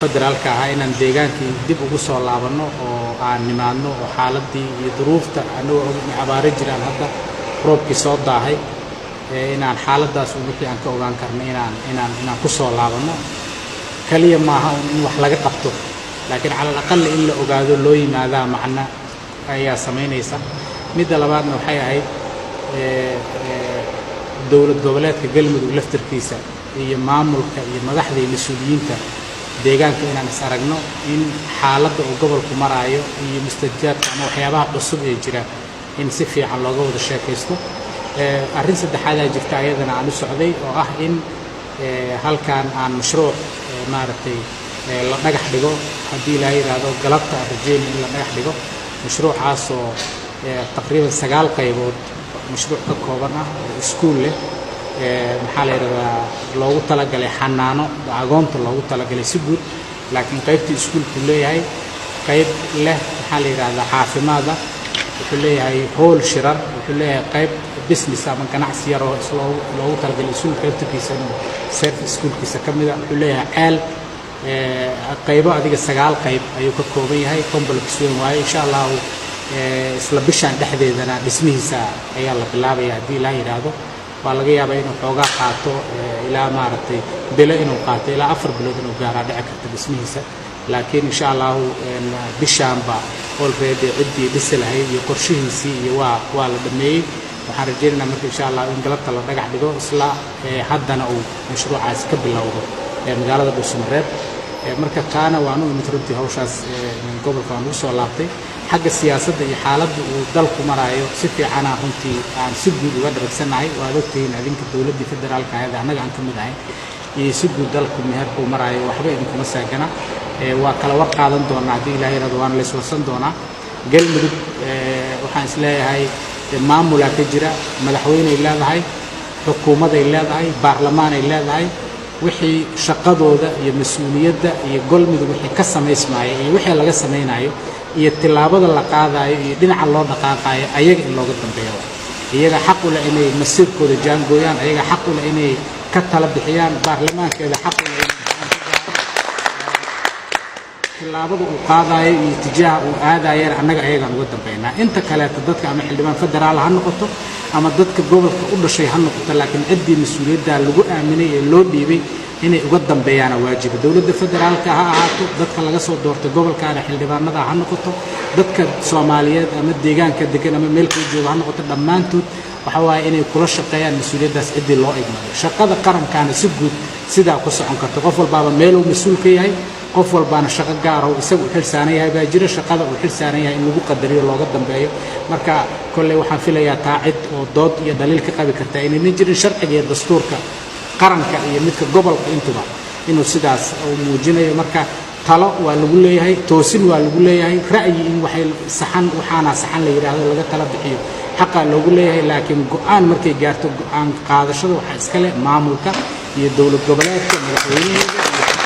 federaalka ah inaan deegaankii dib ugu soo laabano oo aan nimaadno oo xaaladii iyo duruufta anagoo abaare jiraan hadda roobkii soo daahay inaan xaaladaas wixii aan ka ogaan karno inaan ku soo laabano kaliya maaha in wax laga qabto laakiin cala aqal in la ogaado loo yimaada macna ayaa sameynaysa midda labaadna waxay ahayd dawlad goboleedka galmudug laftirkiisa iyo maamulka iyo madaxda iyo mas'uuliyiinta deegaanka inaan is aragno in xaaladda uu gobolku maraayo iyo mustajaadka ama waxyaabaha cusub ee jira in si fiican looga wada sheekaysto arrin saddexaad ayaa jirta ayadana aan u socday oo ah in halkaan aan mashruuc maaragtay la dhagax dhigo haddii la yiraahdo galabta arjeen in la dhagax dhigo mashruucaasoo taqriiban 9 qaybood mashruuc ka kooban ah iskuul leh maxaa la yiraahdaa loogu talagalay xanaano agoonta loogu talagalay si guud laakiin qaybtii iskuulku leeyahay qayb leh maxaa la yiraahdaa caafimaadka wuxuu leeyahay hool shirar wuxuu leeyahay qayb business ama ganacsi yar oo loogu talagalay iskuul qaybtiisa service iskuulkiisa kamid ah wuxuu leeyahay ceel qaybo adiga 9 qayb ayuu ka kooban yahay complex weyn waaye insha Allah isla bishaan dhexdeedana dhismihiisa ayaa la bilaabayaa hadii la yiraahdo waa laga yaabaa inuu xoogaa qaato ilaa maaragtay bilo inuu qaato ilaa 4 bilood inuu gaaro dhici karto dhismihiisa laakiin insha Allah bishaanba already cidii dhisi lahayd iyo qorshihiisii iyo waa la dhameeyay waxaan rajaynaynaa marka insha Allah in galabta la dhagax dhigo isla haddana uu mashruucaas ka bilowdo magaalada Dhuusamareeb marka taana waanu mid runtii hawshaas gobolka aan u soo laabtay xagga siyaasadda iyo xaaladda uu dalku maraayo si fiican runtii aan si guud uga daragsanahay waa ogtihiin adinka dawladda federaalka ah anaga aan kamid ahay iyo si guud dalku meherku maraayo waxba idinkuma saagana waa kala war qaadan doonaa hadii Ilaahay rado waan la iswarsan doonaa galmudug waxaan isleeyahay maamulka ka jira madaxweyne ay leedahay xukuumad ay leedahay baarlamaan ay leedahay wixii shaqadooda iyo mas'uuliyadda iyo galmudug wixii ka sameysmaayay iyo wixii laga sameynayo iyo tilaabada la qaadayo iyo dhinaca loo dhaqaaqayo ayaga in looga dambeeyo iyaga xaq u leh inay masiirkooda jaangooyaan ayaga xaq u leh inay ka tala bixiyaan baarlamaankeeda xaq u leh tilaabada uu qaadayo iyo tijaah uu aadayo annaga ayaga uga dambeynaa inta kale dadka ama xildhibaan federaal ha noqoto ama dadka gobolka u dhashay ha noqoto laakiin cidii mas'uuliyadda lagu aaminay ee loo dhiibay inay uga dambeeyaan waajib dawladda federaalka ha ahaato dadka laga soo doortay gobolka xildhibaanada ha noqoto dadka Soomaaliyeed ama deegaanka degan ama meel kale jooga ha noqoto dhamaantood waxa waaye inay kula shaqeeyaan mas'uuliyaddaas cidii loo igmado shaqada qarankaana si guud sida ku socon karto qof walba meel uu mas'uul ka yahay qof walbaana shaqo gaar ah isagu xilsaanan yahay baa jira shaqada uu xilsaanan yahay in lagu qadariyo looga dambeeyo marka kulay waxaan filayaa taacid oo dood iyo daliil ka qabi karta inay jirin sharciga iyo dastuurka qaranka iyo midka gobolka intuba inuu sidaas uu muujinayo marka talo waa lagu leeyahay toosin waa lagu leeyahay ra'yi in waxay saxan waxaana saxan la yiraahdo laga tala bixiyo xaqa loogu leeyahay laakiin go'aan markay gaarto go'aan qaadashada waxa iska leh maamulka iyo dawlad goboleedka madaxweynaha